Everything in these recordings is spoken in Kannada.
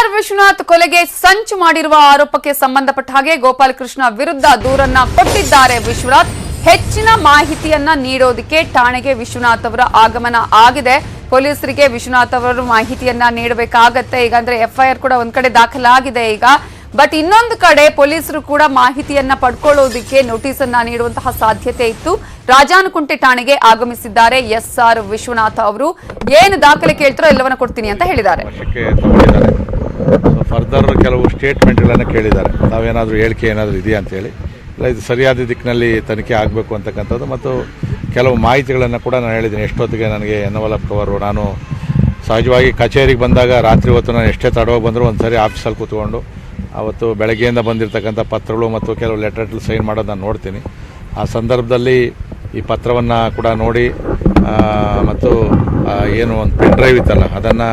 ಎಸ್ಆರ್ ವಿಶ್ವನಾಥ್ ಕೊಲೆಗೆ ಸಂಚು ಮಾಡಿರುವ ಆರೋಪಕ್ಕೆ ಸಂಬಂಧಪಟ್ಟ ಹಾಗೆ ಗೋಪಾಲಕೃಷ್ಣ ವಿರುದ್ಧ ದೂರನ್ನ ಕೊಟ್ಟಿದ್ದಾರೆ ವಿಶ್ವನಾಥ್. ಹೆಚ್ಚಿನ ಮಾಹಿತಿಯನ್ನ ನೀಡೋದಕ್ಕೆ ಠಾಣೆಗೆ ವಿಶ್ವನಾಥ್ ಅವರ ಆಗಮನ ಆಗಿದೆ. ಪೊಲೀಸರಿಗೆ ವಿಶ್ವನಾಥ್ ಅವರು ಮಾಹಿತಿಯನ್ನ ನೀಡಬೇಕಾಗತ್ತೆ. ಈಗ ಅಂದ್ರೆ ಎಫ್ಐಆರ್ ಕೂಡ ಒಂದ್ ಕಡೆ ದಾಖಲಾಗಿದೆ ಈಗ. ಬಟ್ ಇನ್ನೊಂದು ಕಡೆ ಪೊಲೀಸರು ಕೂಡ ಮಾಹಿತಿಯನ್ನ ಪಡ್ಕೊಳ್ಳೋದಕ್ಕೆ ನೋಟಿಸ್ ಅನ್ನ ನೀಡುವಂತಹ ಸಾಧ್ಯತೆ ಇತ್ತು. ರಾಜಾನುಕುಂಟೆ ಠಾಣೆಗೆ ಆಗಮಿಸಿದ್ದಾರೆ ಎಸ್ಆರ್ ವಿಶ್ವನಾಥ್ ಅವರು. ಏನು ದಾಖಲೆ ಕೇಳ್ತಾರೋ ಎಲ್ಲವನ್ನ ಕೊಡ್ತೀನಿ ಅಂತ ಹೇಳಿದ್ದಾರೆ. ಫರ್ದರ್ ಕೆಲವು ಸ್ಟೇಟ್ಮೆಂಟ್ಗಳನ್ನು ಕೇಳಿದ್ದಾರೆ. ನಾವೇನಾದರೂ ಹೇಳಿಕೆ ಏನಾದರೂ ಇದೆಯಾ ಅಂತೇಳಿ. ಇಲ್ಲ, ಇದು ಸರಿಯಾದ ದಿಕ್ಕಿನಲ್ಲಿ ತನಿಖೆ ಆಗಬೇಕು ಅಂತಕ್ಕಂಥದ್ದು ಮತ್ತು ಕೆಲವು ಮಾಹಿತಿಗಳನ್ನು ಕೂಡ ನಾನು ಹೇಳಿದ್ದೀನಿ. ಎಷ್ಟೊತ್ತಿಗೆ ನನಗೆ ಎನ್ವಲಪ್ ಕವರು, ನಾನು ಸಹಜವಾಗಿ ಕಚೇರಿಗೆ ಬಂದಾಗ ರಾತ್ರಿ ಹೊತ್ತು ನಾನು ಎಷ್ಟೇ ತಡವಾಗಿ ಬಂದರೂ ಒಂದು ಸರಿ ಆಫೀಸಲ್ಲಿ ಕೂತ್ಕೊಂಡು ಅವತ್ತು ಬೆಳಗ್ಗೆಯಿಂದ ಬಂದಿರತಕ್ಕಂಥ ಪತ್ರಗಳು ಮತ್ತು ಕೆಲವು ಲೆಟರ್ಗಳು ಸೈನ್ ಮಾಡೋದು ನಾನು ನೋಡ್ತೀನಿ. ಆ ಸಂದರ್ಭದಲ್ಲಿ ಈ ಪತ್ರವನ್ನು ಕೂಡ ನೋಡಿ ಮತ್ತು ಏನು ಒಂದು ಪೆನ್ ಡ್ರೈವ್ ಇತ್ತಲ್ಲ, ಅದನ್ನು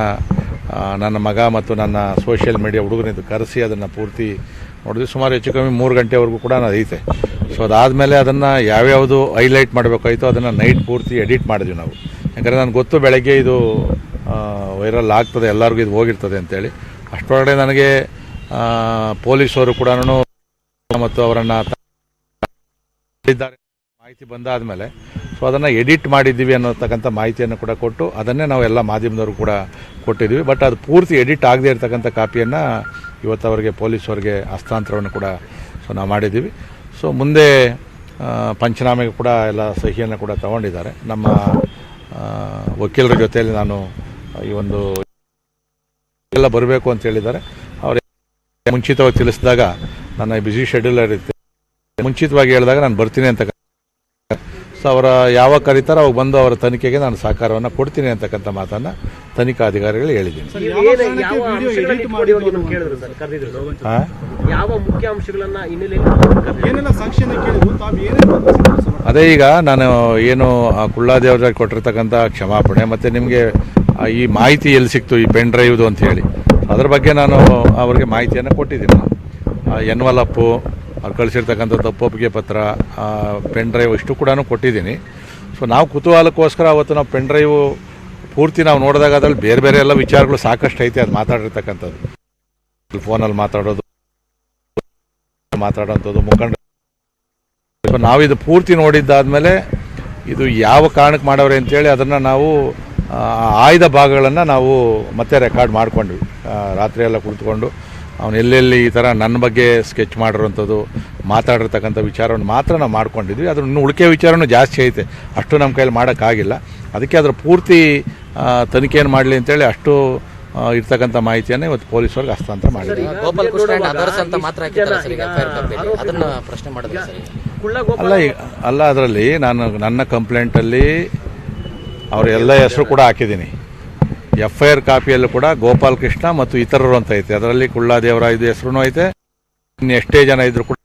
ನನ್ನ ಮಗ ಮತ್ತು ನನ್ನ ಸೋಷಿಯಲ್ ಮೀಡಿಯಾ ಹುಡುಗನಿಂದ ಕರೆಸಿ ಅದನ್ನು ಪೂರ್ತಿ ನೋಡಿದ್ವಿ. ಸುಮಾರು ಹೆಚ್ಚು ಕಮ್ಮಿ 3 ಗಂಟೆವರೆಗೂ ಕೂಡ ಅದು ಐತೆ. ಸೊ ಅದಾದಮೇಲೆ ಅದನ್ನು ಯಾವ್ಯಾವುದು ಹೈಲೈಟ್ ಮಾಡಬೇಕಾಯಿತು ಅದನ್ನು ನೈಟ್ ಪೂರ್ತಿ ಎಡಿಟ್ ಮಾಡಿದ್ವಿ ನಾವು. ಯಾಕಂದರೆ ನನಗೆ ಗೊತ್ತು ಬೆಳಗ್ಗೆ ಇದು ವೈರಲ್ ಆಗ್ತದೆ, ಎಲ್ಲರಿಗೂ ಇದು ಹೋಗಿರ್ತದೆ ಅಂತೇಳಿ. ಅಷ್ಟರೊಳಗಡೆ ನನಗೆ ಪೊಲೀಸವರು ಕೂಡ ಮತ್ತು ಅವರನ್ನು ಮಾಹಿತಿ ಬಂದಾದಮೇಲೆ ಸೊ ಅದನ್ನು ಎಡಿಟ್ ಮಾಡಿದ್ದೀವಿ ಅನ್ನೋತಕ್ಕಂಥ ಮಾಹಿತಿಯನ್ನು ಕೂಡ ಕೊಟ್ಟು ಅದನ್ನೇ ನಾವು ಎಲ್ಲ ಮಾಧ್ಯಮದವರು ಕೂಡ ಕೊಟ್ಟಿದ್ದೀವಿ. ಬಟ್ ಅದು ಪೂರ್ತಿ ಎಡಿಟ್ ಆಗದೇ ಇರತಕ್ಕಂಥ ಕಾಪಿಯನ್ನು ಇವತ್ತು ಅವರಿಗೆ ಪೊಲೀಸವರಿಗೆ ಹಸ್ತಾಂತರವನ್ನು ಕೂಡ ಸೊ ನಾವು ಮಾಡಿದ್ದೀವಿ. ಸೊ ಮುಂದೆ ಪಂಚನಾಮೆಗೆ ಕೂಡ ಎಲ್ಲ ಸಹಿಯನ್ನು ಕೂಡ ತಗೊಂಡಿದ್ದಾರೆ. ನಮ್ಮ ವಕೀಲರ ಜೊತೆಯಲ್ಲಿ ನಾನು ಈ ಒಂದು ಎಲ್ಲ ಬರಬೇಕು ಅಂತ ಹೇಳಿದ್ದಾರೆ. ಅವರು ಮುಂಚಿತವಾಗಿ ತಿಳಿಸಿದಾಗ ನನ್ನ ಬ್ಯುಸಿ ಶೆಡ್ಯೂಲರ್ ಇರುತ್ತೆ, ಮುಂಚಿತವಾಗಿ ಹೇಳಿದಾಗ ನಾನು ಬರ್ತೀನಿ ಅಂತ. ಸೊ ಅವರ ಯಾವಾಗ ಕರೀತಾರೋ ಅವಾಗ ಬಂದು ಅವರ ತನಿಖೆಗೆ ನಾನು ಸಹಕಾರವನ್ನು ಕೊಡ್ತೀನಿ ಅಂತಕ್ಕಂಥ ಮಾತನ್ನು ತನಿಖಾಧಿಕಾರಿಗಳು ಹೇಳಿದ್ದೀನಿ. ಅದೇ ಈಗ ನಾನು ಏನು ಕುಳ್ಳಾದೇವರಿಗೆ ಕೊಟ್ಟಿರ್ತಕ್ಕಂಥ ಕ್ಷಮಾಪಣೆ ಮತ್ತು ನಿಮಗೆ ಈ ಮಾಹಿತಿ ಎಲ್ಲಿ ಸಿಕ್ತು ಈ ಪೆನ್ ಡ್ರೈವ್ದು ಅಂತ ಹೇಳಿ ಅದರ ಬಗ್ಗೆ ನಾನು ಅವರಿಗೆ ಮಾಹಿತಿಯನ್ನು ಕೊಟ್ಟಿದ್ದೀನಿ. ಎನ್ವಲಪ್ಪು, ಅವ್ರು ಕಳಿಸಿರ್ತಕ್ಕಂಥ ತಪ್ಪೊಪ್ಪಿಗೆ ಪತ್ರ, ಪೆನ್ ಡ್ರೈವ್ ಇಷ್ಟು ಕೂಡ ಕೊಟ್ಟಿದ್ದೀನಿ. ಸೊ ನಾವು ಕುತೂಹಲಕ್ಕೋಸ್ಕರ ಅವತ್ತು ನಾವು ಪೆನ್ ಡ್ರೈವ್ ಪೂರ್ತಿ ನಾವು ನೋಡಿದಾಗ ಅದರಲ್ಲಿ ಬೇರೆ ಬೇರೆ ಎಲ್ಲ ವಿಚಾರಗಳು ಸಾಕಷ್ಟು ಐತೆ. ಅದು ಮಾತಾಡಿರ್ತಕ್ಕಂಥದ್ದು, ಫೋನಲ್ಲಿ ಮಾತಾಡೋಂಥದ್ದು ಮುಖಂಡ. ಸೊ ನಾವಿದು ಪೂರ್ತಿ ನೋಡಿದ್ದಾದಮೇಲೆ ಇದು ಯಾವ ಕಾರಣಕ್ಕೆ ಮಾಡವ್ರೆ ಅಂತೇಳಿ ಅದನ್ನು ನಾವು ಆಯ್ದ ಭಾಗಗಳನ್ನು ನಾವು ಮತ್ತೆ ರೆಕಾರ್ಡ್ ಮಾಡ್ಕೊಂಡ್ವಿ. ರಾತ್ರಿ ಎಲ್ಲ ಕುಳಿತುಕೊಂಡು ಅವನು ಎಲ್ಲೆಲ್ಲಿ ಈ ಥರ ನನ್ನ ಬಗ್ಗೆ ಸ್ಕೆಚ್ ಮಾಡಿರೋಂಥದ್ದು ಮಾತಾಡಿರ್ತಕ್ಕಂಥ ವಿಚಾರವನ್ನು ಮಾತ್ರ ನಾವು ಮಾಡ್ಕೊಂಡಿದ್ವಿ. ಅದ್ರ ಇನ್ನು ಉಳಿಕೆ ವಿಚಾರನೂ ಜಾಸ್ತಿ ಐತೆ, ಅಷ್ಟು ನಮ್ಮ ಕೈಯಲ್ಲಿ ಮಾಡೋಕ್ಕಾಗಿಲ್ಲ. ಅದಕ್ಕೆ ಅದರ ಪೂರ್ತಿ ತನಿಖೆಯನ್ನು ಮಾಡಲಿ ಅಂತೇಳಿ ಅಷ್ಟು ಇರ್ತಕ್ಕಂಥ ಮಾಹಿತಿಯನ್ನು ಇವತ್ತು ಪೊಲೀಸರಿಗೆ ಹಸ್ತಾಂತರ ಮಾಡಿದ್ದಾರೆ. ಅಲ್ಲ ಅದರಲ್ಲಿ ನಾನು ನನ್ನ ಕಂಪ್ಲೇಂಟಲ್ಲಿ ಅವರ ಎಲ್ಲ ಹೆಸರು ಕೂಡ ಹಾಕಿದ್ದೀನಿ. ಎಫ್ಐಆರ್ ಕಾಪಿಯಲ್ಲೂ ಕೂಡ ಗೋಪಾಲಕೃಷ್ಣ ಮತ್ತು ಇತರರು ಅಂತ ಐತೆ. ಅದರಲ್ಲಿ ಕುಳ್ಳಾದೇವರಾಯದು ಹೆಸರು ಐತೆ. ಇನ್ನು ಎಷ್ಟೇ ಜನ ಇದ್ರು ಕೂಡ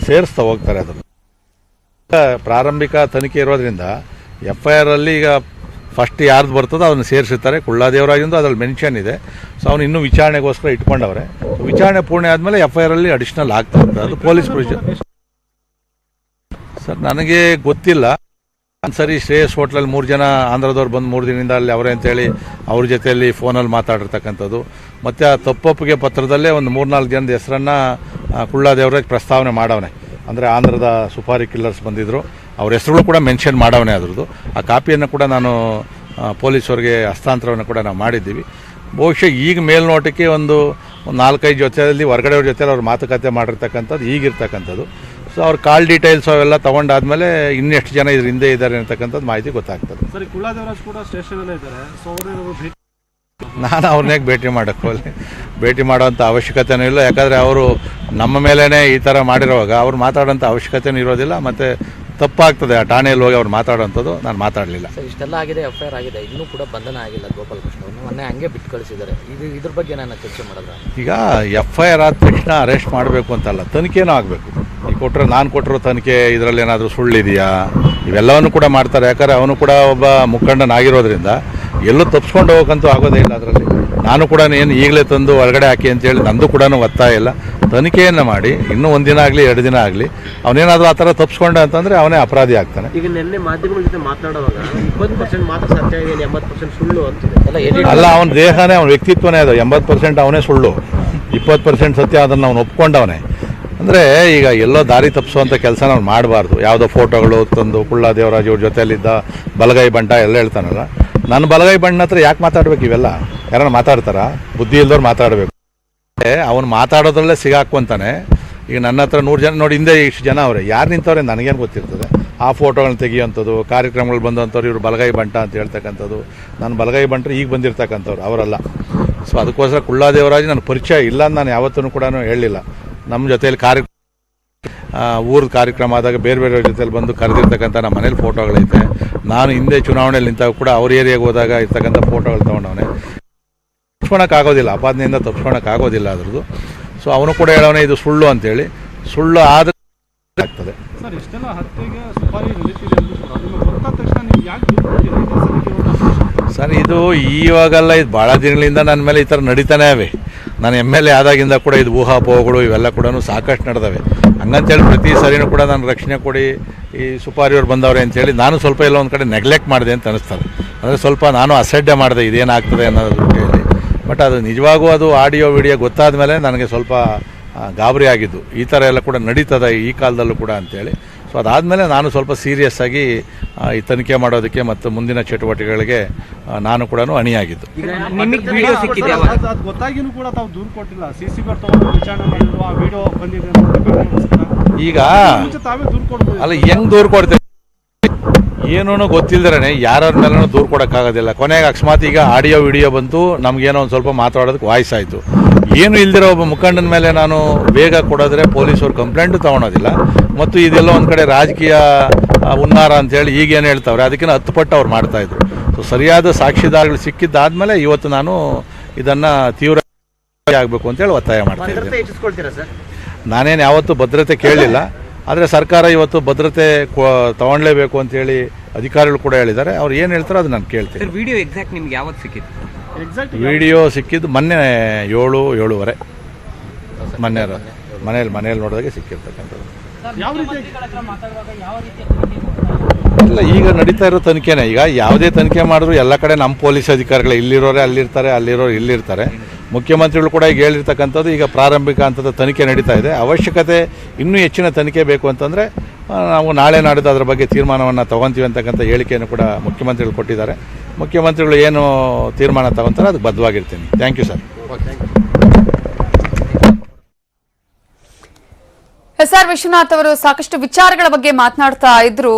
ಸೇರಿಸ್ತಾ ಹೋಗ್ತಾರೆ. ಅದನ್ನು ಪ್ರಾರಂಭಿಕ ತನಿಖೆ ಇರೋದ್ರಿಂದ ಎಫ್ಐಆರ್ ಅಲ್ಲಿ ಈಗ ಫಸ್ಟ್ ಯಾರ್ದು ಬರ್ತದೋ ಅದನ್ನು ಸೇರಿಸಿರ್ತಾರೆ. ಕುಳ್ಳಾದೇವರಾಗಿಂದು ಅದರಲ್ಲಿ ಮೆನ್ಷನ್ ಇದೆ. ಸೊ ಅವನು ಇನ್ನೂ ವಿಚಾರಣೆಗೋಸ್ಕರ ಇಟ್ಕೊಂಡವ್ರೆ. ವಿಚಾರಣೆ ಪೂರ್ಣ ಆದಮೇಲೆ ಎಫ್ಐಆರ್ ಅಲ್ಲಿ ಅಡಿಷನಲ್ ಆಗ್ತಾ ಹೋಗ್ತದೆ. ಅದು ಪೊಲೀಸ್ ಪ್ರೊಸೀಜರ್. ಸರ್ ನನಗೆ ಗೊತ್ತಿಲ್ಲ. ಒಂದ್ಸರಿ ಶ್ರೇಯಸ್ ಹೋಟ್ಲಲ್ಲಿ 3 ಜನ ಆಂಧ್ರದವ್ರು ಬಂದು 3 ದಿನದಿಂದ ಅಲ್ಲಿ ಅವರೇ ಅಂತೇಳಿ ಅವ್ರ ಜೊತೆಯಲ್ಲಿ ಫೋನಲ್ಲಿ ಮಾತಾಡಿರ್ತಕ್ಕಂಥದ್ದು. ಮತ್ತು ಆ ತಪ್ಪೊಪ್ಪಿಗೆ ಪತ್ರದಲ್ಲೇ ಒಂದು 3-4 ಜನದ ಹೆಸರನ್ನು ಕುಳ್ಳಾದೇವರಾಜ್ ಪ್ರಸ್ತಾವನೆ ಮಾಡವನೆ. ಅಂದರೆ ಆಂಧ್ರದ ಸುಪಾರಿ ಕಿಲ್ಲರ್ಸ್ ಬಂದಿದ್ದರು, ಅವ್ರ ಹೆಸರುಗಳು ಕೂಡ ಮೆನ್ಷನ್ ಮಾಡವನೆ. ಅದ್ರದ್ದು ಆ ಕಾಪಿಯನ್ನು ಕೂಡ ನಾನು ಪೊಲೀಸರಿಗೆ ಹಸ್ತಾಂತರವನ್ನು ಕೂಡ ನಾವು ಮಾಡಿದ್ದೀವಿ. ಬಹುಶಃ ಈಗ ಮೇಲ್ನೋಟಕ್ಕೆ ಒಂದು 4-5 ಜೊತೆಯಲ್ಲಿ ಹೊರಗಡೆಯವ್ರ ಜೊತೆಯಲ್ಲಿ ಅವ್ರು ಮಾತುಕತೆ ಮಾಡಿರ್ತಕ್ಕಂಥದ್ದು ಈಗಿರ್ತಕ್ಕಂಥದ್ದು. ಸೊ ಅವ್ರ ಕಾಲ್ ಡೀಟೇಲ್ಸ್ ಅವೆಲ್ಲ ತೊಗೊಂಡಾದ್ಮೇಲೆ ಇನ್ನೆಷ್ಟು ಜನ ಇದ್ರ ಹಿಂದೆ ಇದ್ದಾರೆ ಅಂತಕ್ಕಂಥದ್ದು ಮಾಹಿತಿ ಗೊತ್ತಾಗ್ತದೆ. ನಾನು ಅವ್ರನ್ನೇ ಭೇಟಿ ಮಾಡೋವಂಥ ಅವಶ್ಯಕತೆನೂ ಇಲ್ಲ. ಯಾಕಂದರೆ ಅವರು ನಮ್ಮ ಮೇಲೇ ಈ ಥರ ಮಾಡಿರುವಾಗ ಅವ್ರು ಮಾತಾಡೋಂಥ ಅವಶ್ಯಕತೆನೂ ಇರೋದಿಲ್ಲ. ಮತ್ತು ತಪ್ಪಾಗ್ತದೆ ಆ ಠಾಣೆಯಲ್ಲಿ ಹೋಗಿ ಅವ್ರು ಮಾತಾಡೋಂಥದ್ದು. ನಾನು ಮಾತಾಡಲಿಲ್ಲ. ಇಷ್ಟೆಲ್ಲ ಆಗಿದೆ, ಎಫ್ಐಆರ್ ಆಗಿದೆ, ಇನ್ನೂ ಕೂಡ ಬಂಧನ ಆಗಿಲ್ಲ ಗೋಪಾಲಕೃಷ್ಣ ಅವ್ರನ್ನ. ಮೊನ್ನೆ ಹಂಗೆ ಬಿಟ್ಟು ಕಳಿಸಿದ್ದಾರೆ. ಇದ್ರ ಬಗ್ಗೆ ನಾನು ಚರ್ಚೆ ಮಾಡಿದ್ರೆ ಈಗ ಎಫ್ಐಆರ್ ಆದ ತಕ್ಷಣ ಅರೆಸ್ಟ್ ಮಾಡಬೇಕು ಅಂತಲ್ಲ, ತನಿಖೆನೂ ಆಗಬೇಕು. ಈಗ ನಾನು ಕೊಟ್ಟಿರೋ ತನಿಖೆ ಇದರಲ್ಲಿ ಏನಾದರೂ ಸುಳ್ಳಿದೆಯಾ ಇವೆಲ್ಲವನ್ನು ಕೂಡ ಮಾಡ್ತಾರೆ. ಯಾಕಂದರೆ ಅವನು ಕೂಡ ಒಬ್ಬ ಮುಖಂಡನಾಗಿರೋದ್ರಿಂದ ಎಲ್ಲೂ ತಪ್ಪಿಸ್ಕೊಂಡು ಹೋಗೋಕ್ಕಂತೂ ಆಗೋದೇ ಇಲ್ಲ. ಅದರಲ್ಲಿ ನಾನು ಕೂಡ ಏನು ಈಗಲೇ ತಂದು ಹೊರಗಡೆ ಹಾಕಿ ಅಂತೇಳಿ ನಂದು ಕೂಡ ಒತ್ತಾಯ ಇಲ್ಲ. ತನಿಖೆಯನ್ನು ಮಾಡಿ ಇನ್ನೂ ಒಂದಿನ ಆಗಲಿ 2 ದಿನ ಆಗಲಿ ಅವನೇನಾದರೂ ಆ ಥರ ತಪ್ಪಿಸ್ಕೊಂಡ ಅಂತಂದರೆ ಅವನೇ ಅಪರಾಧಿ ಆಗ್ತಾನೆ. ಈಗ ನಿನ್ನೆ ಮಾಧ್ಯಮಗಳ ಜೊತೆ ಮಾತನಾಡುವಾಗ 20% ಮಾತ್ರ ಸತ್ಯ ಇದೆ, 80% ಸುಳ್ಳು ಅಂತಿದೆ. ಅಲ್ಲ, ಅವನ ದೇಹನೇ ಅವನ ವ್ಯಕ್ತಿತ್ವನೇ ಅದು. 80% ಅವನೇ ಸುಳ್ಳು, 20% ಸತ್ಯ. ಅದನ್ನು ಅವನು ಒಪ್ಕೊಂಡವನೇ. ಅಂದರೆ ಈಗ ಎಲ್ಲೋ ದಾರಿ ತಪ್ಪಿಸುವಂಥ ಕೆಲಸ ನಾವು ಮಾಡಬಾರ್ದು. ಯಾವುದೋ ಫೋಟೋಗಳು ತಂದು ಕುಳ್ಳ ದೇವರಾಜ್ ಇವ್ರ ಜೊತೆಯಲ್ಲಿದ್ದ ಬಲಗೈ ಬಂಟ ಎಲ್ಲ ಹೇಳ್ತಾನಲ್ಲ, ನನ್ನ ಬಲಗೈ ಬಣ್ಣ ಹತ್ರ ಯಾಕೆ ಮಾತಾಡ್ಬೇಕು? ಇವೆಲ್ಲ ಯಾರನ್ನ ಮಾತಾಡ್ತಾರ? ಬುದ್ಧಿ ಇಲ್ದವ್ರು ಮಾತಾಡಬೇಕು. ಅವನು ಮಾತಾಡೋದ್ರಲ್ಲೇ ಸಿಗಾಕೊಂತಾನೆ. ಈಗ ನನ್ನ ಹತ್ರ 100 ಜನ ನೋಡಿ, ಹಿಂದೆ ಇಷ್ಟು ಜನ ಅವರೇ, ಯಾರು ನಿಂತವ್ರೆ ನನಗೇನು ಗೊತ್ತಿರ್ತದೆ? ಆ ಫೋಟೋಗಳನ್ನ ತೆಗಿಯೋಂಥದ್ದು, ಕಾರ್ಯಕ್ರಮಗಳು ಬಂದಂಥವ್ರು ಇವರು ಬಲಗೈ ಬಂಟ ಅಂತ ಹೇಳ್ತಕ್ಕಂಥದ್ದು. ನಾನು ಬಲಗೈ ಬಂಟ್ರೆ ಈಗ ಬಂದಿರ್ತಕ್ಕಂಥವ್ರು ಅವರಲ್ಲ. ಸೊ ಅದಕ್ಕೋಸ್ಕರ ಕುಳ್ಳ ದೇವರಾಜ್ ನನ್ನ ಪರಿಚಯ ಇಲ್ಲ ಅಂತ ನಾನು ಯಾವತ್ತೂ ಕೂಡ ಹೇಳಲಿಲ್ಲ. ನಮ್ಮ ಜೊತೆಯಲ್ಲಿ ಊರದ ಕಾರ್ಯಕ್ರಮ ಆದಾಗ ಬೇರೆ ಬೇರೆ ಜೊತೆಯಲ್ಲಿ ಬಂದು ಕರೆದಿರ್ತಕ್ಕಂಥ ನಮ್ಮ ಮನೇಲಿ ಫೋಟೋಗಳೈತೆ. ನಾನು ಹಿಂದೆ ಚುನಾವಣೆಯಲ್ಲಿ ನಿಂತಾಗ ಕೂಡ ಅವ್ರ ಏರಿಯಾಗೆ ಹೋದಾಗ ಇರ್ತಕ್ಕಂಥ ಫೋಟೋಗಳು ತೊಗೊಂಡವನೇ. ತಪ್ಪಿಸ್ಕೊಳಕ್ಕಾಗೋದಿಲ್ಲ, ಅಪಾದನೆಯಿಂದ ತಪ್ಪಿಸ್ಕೊಳಕ್ಕಾಗೋದಿಲ್ಲ ಅದ್ರದ್ದು. ಸೊ ಅವನು ಕೂಡ ಹೇಳೋನೆ ಇದು ಸುಳ್ಳು ಅಂತೇಳಿ. ಸುಳ್ಳು ಆದರೆ ಆಗ್ತದೆ. ಸರ್ ಇದು ಇವಾಗಲ್ಲ, ಇದು ಭಾಳ ದಿನಗಳಿಂದ ನನ್ನ ಮೇಲೆ ಈ ಥರ ನಡೀತಾನೆ ಅವೆ. ನಾನು MLA ಆದಾಗಿಂದ ಕೂಡ ಇದು ಊಹಾಪೋಹಗಳು ಇವೆಲ್ಲ ಕೂಡ ಸಾಕಷ್ಟು ನಡೆದವೆ. ಹಂಗಂತೇಳಿ ಪ್ರತಿ ಸರಿನೂ ಕೂಡ ನಾನು ರಕ್ಷಣೆ ಕೊಡಿ ಈ ಸುಪಾರಿಯವ್ರು ಬಂದವ್ರೆ ಅಂತೇಳಿ ನಾನು ಸ್ವಲ್ಪ ಎಲ್ಲ ಒಂದು ಕಡೆ ನೆಗ್ಲೆಕ್ಟ್ ಮಾಡಿದೆ ಅಂತ ಅನಿಸ್ತದೆ. ಅಂದರೆ ಸ್ವಲ್ಪ ನಾನು ಅಸಡ್ಡೆ ಮಾಡಿದೆ ಇದೇನಾಗ್ತದೆ ಅನ್ನೋದು ಹೇಳಿ. ಬಟ್ ಅದು ನಿಜವಾಗೂ ಅದು ಆಡಿಯೋ ವಿಡಿಯೋ ಗೊತ್ತಾದ ಮೇಲೆ ನನಗೆ ಸ್ವಲ್ಪ ಗಾಬರಿ ಆಗಿದ್ದು. ಈ ಥರ ಎಲ್ಲ ಕೂಡ ನಡೀತದೆ ಈ ಕಾಲದಲ್ಲೂ ಕೂಡ ಅಂತೇಳಿ. ಸೊ ಅದಾದಮೇಲೆ ನಾನು ಸ್ವಲ್ಪ ಸೀರಿಯಸ್ ಆಗಿ ಈ ತನಿಖೆ ಮಾಡೋದಕ್ಕೆ ಮತ್ತು ಮುಂದಿನ ಚಟುವಟಿಕೆಗಳಿಗೆ ನಾನು ಕೂಡ ಅಣಿಯಾಗಿದ್ದು. ಈಗ ಅಲ್ಲ, ಹೆಂಗೆ ದೂರು ಕೊಡ್ತೇವೆ ಏನೂ ಗೊತ್ತಿಲ್ಲದ್ರೆ ಯಾರ ಮೇಲೂ ದೂರು ಕೊಡೋಕ್ಕಾಗೋದಿಲ್ಲ. ಕೊನೆಗೆ ಅಕಸ್ಮಾತ್ ಈಗ ಆಡಿಯೋ ವಿಡಿಯೋ ಬಂತು, ನಮಗೇನೋ ಒಂದು ಸ್ವಲ್ಪ ಮಾತಾಡೋದಕ್ಕೆ ವಾಯ್ಸ್ ಆಯಿತು. ಏನು ಇಲ್ದಿರೋ ಒಬ್ಬ ಮುಖಂಡನ ಮೇಲೆ ನಾನು ಬೇಗ ಕೊಡೋದ್ರೆ ಪೊಲೀಸರು ಕಂಪ್ಲೇಂಟು ತೊಗೊಳೋದಿಲ್ಲ. ಮತ್ತು ಇದೆಲ್ಲ ಒಂದು ಕಡೆ ರಾಜಕೀಯ ಉನ್ನಾರ ಅಂತೇಳಿ ಈಗೇನು ಹೇಳ್ತಾವ್ರೆ ಅದಕ್ಕಿಂತ 10 ಪಟ್ಟು ಅವ್ರು ಮಾಡ್ತಾಯಿದ್ರು. ಸೊ ಸರಿಯಾದ ಸಾಕ್ಷಿದಾರಗಳು ಸಿಕ್ಕಿದ್ದಾದಮೇಲೆ ಇವತ್ತು ನಾನು ಇದನ್ನು ತೀವ್ರ ಆಗಬೇಕು ಅಂತೇಳಿ ಒತ್ತಾಯ ಮಾಡ್ತೀನಿ. ನಾನೇನು ಯಾವತ್ತೂ ಭದ್ರತೆ ಕೇಳಲಿಲ್ಲ. ಆದರೆ ಸರ್ಕಾರ ಇವತ್ತು ಭದ್ರತೆ ತಗೊಳ್ಳೇಬೇಕು ಅಂತೇಳಿ ಅಧಿಕಾರಿಗಳು ಕೂಡ ಹೇಳಿದ್ದಾರೆ. ಅವ್ರು ಏನು ಹೇಳ್ತಾರೋ ಅದು ನಾನು ಕೇಳ್ತೀನಿ. ವಿಡಿಯೋ ಎಕ್ಸಾಕ್ಟ್ ನಿಮ್ಗೆ ಯಾವತ್ತು ಸಿಕ್ಕಿತ್ತು? ವಿಡಿಯೋ ಸಿಕ್ಕಿದ್ದು ಮೊನ್ನೆ 7-7:30 ಮನೇಲಿ ನೋಡಿದಾಗೆ ಸಿಕ್ಕಿರ್ತಕ್ಕಂಥದ್ದು. ಇಲ್ಲ, ಈಗ ನಡೀತಾ ಇರೋ ತನಿಖೆನೇ. ಈಗ ಯಾವುದೇ ತನಿಖೆ ಮಾಡಿದ್ರು ಎಲ್ಲ ಕಡೆ ನಮ್ಮ ಪೊಲೀಸ್ ಅಧಿಕಾರಿಗಳು ಇಲ್ಲಿರೋರೆ ಅಲ್ಲಿರ್ತಾರೆ, ಅಲ್ಲಿರೋರು ಇಲ್ಲಿರ್ತಾರೆ. ಮುಖ್ಯಮಂತ್ರಿಗಳು ಕೂಡ ಈಗ ಹೇಳಿರ್ತಕ್ಕಂಥದ್ದು ಈಗ ಪ್ರಾರಂಭಿಕ ಹಂತದ ತನಿಖೆ ನಡೀತಾ ಇದೆ. ಅವಶ್ಯಕತೆ ಇನ್ನೂ ಹೆಚ್ಚಿನ ತನಿಖೆ ಬೇಕು ಅಂತಂದರೆ ನಾವು ನಾಳೆ ನಾಡಿದ್ದು ಅದರ ಬಗ್ಗೆ ತೀರ್ಮಾನವನ್ನು ತೊಗೊತೀವಿ ಅಂತಕ್ಕಂಥ ಹೇಳಿಕೆಯನ್ನು ಕೂಡ ಮುಖ್ಯಮಂತ್ರಿಗಳು ಕೊಟ್ಟಿದ್ದಾರೆ. ಮುಖ್ಯಮಂತ್ರಿಗಳು ಏನು ತೀರ್ಮಾನ ತಗೊತಾರೆ ಅದಕ್ಕೆ ಬದ್ಧವಾಗಿರ್ತೀನಿ. Thank you sir. SR Vishwanath ಅವರು ಸಾಕಷ್ಟು ವಿಚಾರಗಳ ಬಗ್ಗೆ ಮಾತನಾಡ್ತಾ ಇದ್ರು.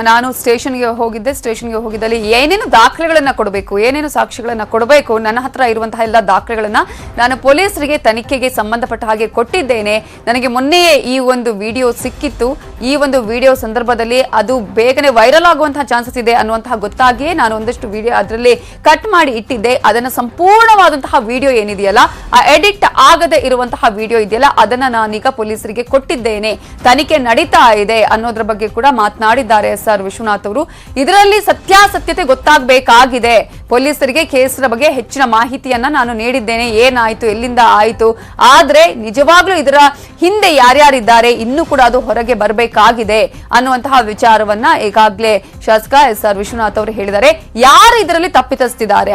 ನಾನು ಸ್ಟೇಷನ್ಗೆ ಹೋಗಿದ್ದಲ್ಲಿ ಏನೇನು ದಾಖಲೆಗಳನ್ನ ಕೊಡಬೇಕು, ಏನೇನು ಸಾಕ್ಷಿಗಳನ್ನ ಕೊಡಬೇಕು, ನನ್ನ ಹತ್ರ ಇರುವಂತಹ ಎಲ್ಲ ದಾಖಲೆಗಳನ್ನ ನಾನು ಪೊಲೀಸರಿಗೆ ತನಿಖೆಗೆ ಸಂಬಂಧಪಟ್ಟ ಹಾಗೆ ಕೊಟ್ಟಿದ್ದೇನೆ. ನನಗೆ ಮೊನ್ನೆಯೇ ಈ ಒಂದು ವಿಡಿಯೋ ಸಿಕ್ಕಿತ್ತು. ಈ ಒಂದು ವಿಡಿಯೋ ಸಂದರ್ಭದಲ್ಲಿ ಅದು ಬೇಗನೆ ವೈರಲ್ ಆಗುವಂತಹ ಚಾನ್ಸಸ್ ಇದೆ ಅನ್ನುವಂತಹ ಗೊತ್ತಾಗಿಯೇ ನಾನು ಒಂದಷ್ಟು ವಿಡಿಯೋ ಅದರಲ್ಲಿ ಕಟ್ ಮಾಡಿ ಇಟ್ಟಿದ್ದೆ. ಅದನ್ನ ಸಂಪೂರ್ಣವಾದಂತಹ ವಿಡಿಯೋ ಏನಿದೆಯಲ್ಲ, ಆ ಎಡಿಟ್ ಆಗದೆ ಇರುವಂತಹ ವಿಡಿಯೋ ಇದೆಯಲ್ಲ, ಅದನ್ನ ನಾನೀಗ ಪೊಲೀಸರಿಗೆ ಕೊಟ್ಟಿದ್ದೇನೆ. ತನಿಖೆ ನಡೀತಾ ಇದೆ ಅನ್ನೋದ್ರ ಬಗ್ಗೆ ಕೂಡ ಮಾತನಾಡಿದ್ದಾರೆ SR ವಿಶ್ವನಾಥ್ ಅವರು. ಇದರಲ್ಲಿ ಸತ್ಯಾಸತ್ಯತೆ ಗೊತ್ತಾಗಬೇಕಾಗಿದೆ. ಪೊಲೀಸರಿಗೆ ಕೇಸಿನ ಬಗ್ಗೆ ಹೆಚ್ಚಿನ ಮಾಹಿತಿಯನ್ನ ನಾನು ನೀಡಿದ್ದೇನೆ, ಏನಾಯ್ತು, ಎಲ್ಲಿಂದ ಆಯ್ತು, ಆದ್ರೆ ನಿಜವಾಗ್ಲೂ ಇದರ ಹಿಂದೆ ಯಾರ್ಯಾರಿದ್ದಾರೆ ಇನ್ನೂ ಕೂಡ ಅದು ಹೊರಗೆ ಬರಬೇಕಾಗಿದೆ ಅನ್ನುವಂತಹ ವಿಚಾರವನ್ನ ಈಗಾಗಲೇ ಶಾಸಕ SR ವಿಶ್ವನಾಥ್ ಅವರು ಹೇಳಿದ್ದಾರೆ. ಯಾರು ಇದರಲ್ಲಿ ತಪ್ಪಿತಸ್ಥಿದ್ದಾರೆ,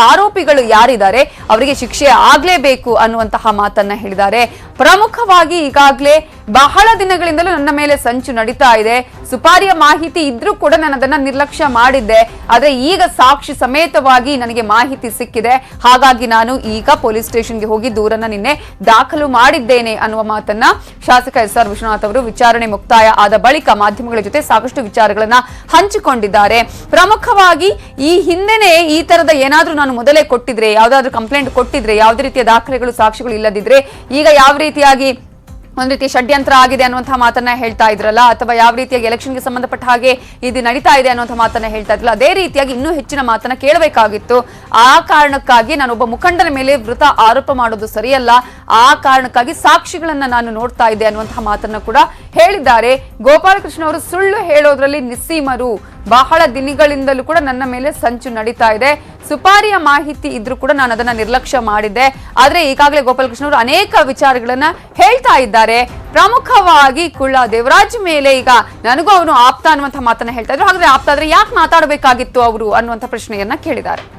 ಆರೋಪಿಗಳು ಯಾರಿದ್ದಾರೆ, ಅವರಿಗೆ ಶಿಕ್ಷೆ ಆಗ್ಲೇಬೇಕು ಅನ್ನುವಂತಹ ಮಾತನ್ನ ಹೇಳಿದ್ದಾರೆ. ಪ್ರಮುಖವಾಗಿ ಈಗಾಗಲೇ ಬಹಳ ದಿನಗಳಿಂದಲೂ ನನ್ನ ಮೇಲೆ ಸಂಚು ನಡೀತಾ ಇದೆ. ಸುಪಾರಿಯ ಮಾಹಿತಿ ಇದ್ರೂ ಕೂಡ ನಾನು ಅದನ್ನ ನಿರ್ಲಕ್ಷ್ಯ ಮಾಡಿದ್ದೆ. ಆದ್ರೆ ಈಗ ಸಾಕ್ಷಿ ಸಮೇತವಾಗಿ ನನಗೆ ಮಾಹಿತಿ ಸಿಕ್ಕಿದೆ. ಹಾಗಾಗಿ ನಾನು ಈಗ ಪೊಲೀಸ್ ಸ್ಟೇಷನ್ಗೆ ಹೋಗಿ ದೂರನ್ನ ನಿನ್ನೆ ದಾಖಲು ಮಾಡಿದ್ದೇನೆ ಅನ್ನುವ ಮಾತನ್ನ ಶಾಸಕ SR ವಿಶ್ವನಾಥ್ ಅವರು ವಿಚಾರಣೆ ಮುಕ್ತಾಯ ಆದ ಬಳಿಕ ಮಾಧ್ಯಮಗಳ ಜೊತೆ ಸಾಕಷ್ಟು ವಿಚಾರಗಳನ್ನ ಹಂಚಿಕೊಂಡಿದ್ದಾರೆ. ಪ್ರಮುಖವಾಗಿ ಈ ಹಿಂದೆನೆ ಈ ತರದ ಏನಾದ್ರೂ ನಾನು ಮೊದಲೇ ಕೊಟ್ಟಿದ್ರೆ, ಯಾವ್ದಾದ್ರು ಕಂಪ್ಲೇಂಟ್ ಕೊಟ್ಟಿದ್ರೆ, ಯಾವುದೇ ರೀತಿಯ ದಾಖಲೆಗಳು ಸಾಕ್ಷಿಗಳು ಇಲ್ಲದಿದ್ರೆ ಈಗ ಯಾವ ರೀತಿಯಾಗಿ ಒಂದು ರೀತಿಯ ಷಡ್ಯಂತ್ರ ಆಗಿದೆ ಅನ್ನುವಂತಹ ಮಾತನ್ನ ಹೇಳ್ತಾ ಇದ್ರಲ್ಲ, ಅಥವಾ ಯಾವ ರೀತಿಯಾಗಿ ಎಲೆಕ್ಷನ್ಗೆ ಸಂಬಂಧಪಟ್ಟ ಹಾಗೆ ಇದು ನಡೀತಾ ಇದೆ ಅನ್ನುವಂತಹ ಮಾತನ್ನ ಹೇಳ್ತಾ ಇದ್ರಲ್ಲ, ಅದೇ ರೀತಿಯಾಗಿ ಇನ್ನೂ ಹೆಚ್ಚಿನ ಮಾತನ್ನ ಕೇಳಬೇಕಾಗಿತ್ತು. ಆ ಕಾರಣಕ್ಕಾಗಿ ನಾನೊಬ್ಬ ಮುಖಂಡನ ಮೇಲೆ ವೃತ ಆರೋಪ ಮಾಡೋದು ಸರಿಯಲ್ಲ, ಆ ಕಾರಣಕ್ಕಾಗಿ ಸಾಕ್ಷಿಗಳನ್ನ ನಾನು ನೋಡ್ತಾ ಇದ್ದೆ ಅನ್ನುವಂತಹ ಮಾತನ್ನ ಕೂಡ ಹೇಳಿದ್ದಾರೆ. ಗೋಪಾಲಕೃಷ್ಣ ಅವರು ಸುಳ್ಳು ಹೇಳೋದ್ರಲ್ಲಿ ನಿಸ್ಸೀಮರು. ಬಹಳ ದಿನಗಳಿಂದಲೂ ಕೂಡ ನನ್ನ ಮೇಲೆ ಸಂಚು ನಡೀತಾ ಇದೆ. ಸುಪಾರಿಯ ಮಾಹಿತಿ ಇದ್ರೂ ಕೂಡ ನಾನು ಅದನ್ನ ನಿರ್ಲಕ್ಷ್ಯ ಮಾಡಿದ್ದೆ. ಆದ್ರೆ ಈಗಾಗಲೇ ಗೋಪಾಲಕೃಷ್ಣ ಅವರು ಅನೇಕ ವಿಚಾರಗಳನ್ನ ಹೇಳ್ತಾ ಇದ್ದಾರೆ. ಪ್ರಮುಖವಾಗಿ ಕುಳ್ಳ ದೇವರಾಜ್ ಮೇಲೆ ಈಗ ನನಗೂ ಅವನು ಆಪ್ತ ಅನ್ನುವಂಥ ಮಾತನ್ನ ಹೇಳ್ತಾ ಇದ್ರು. ಹಾಗಾದ್ರೆ ಆಪ್ತ ಆದ್ರೆ ಯಾಕೆ ಮಾತಾಡಬೇಕಾಗಿತ್ತು ಅವರು ಅನ್ನುವಂಥ ಪ್ರಶ್ನೆಯನ್ನ ಕೇಳಿದ್ದಾರೆ.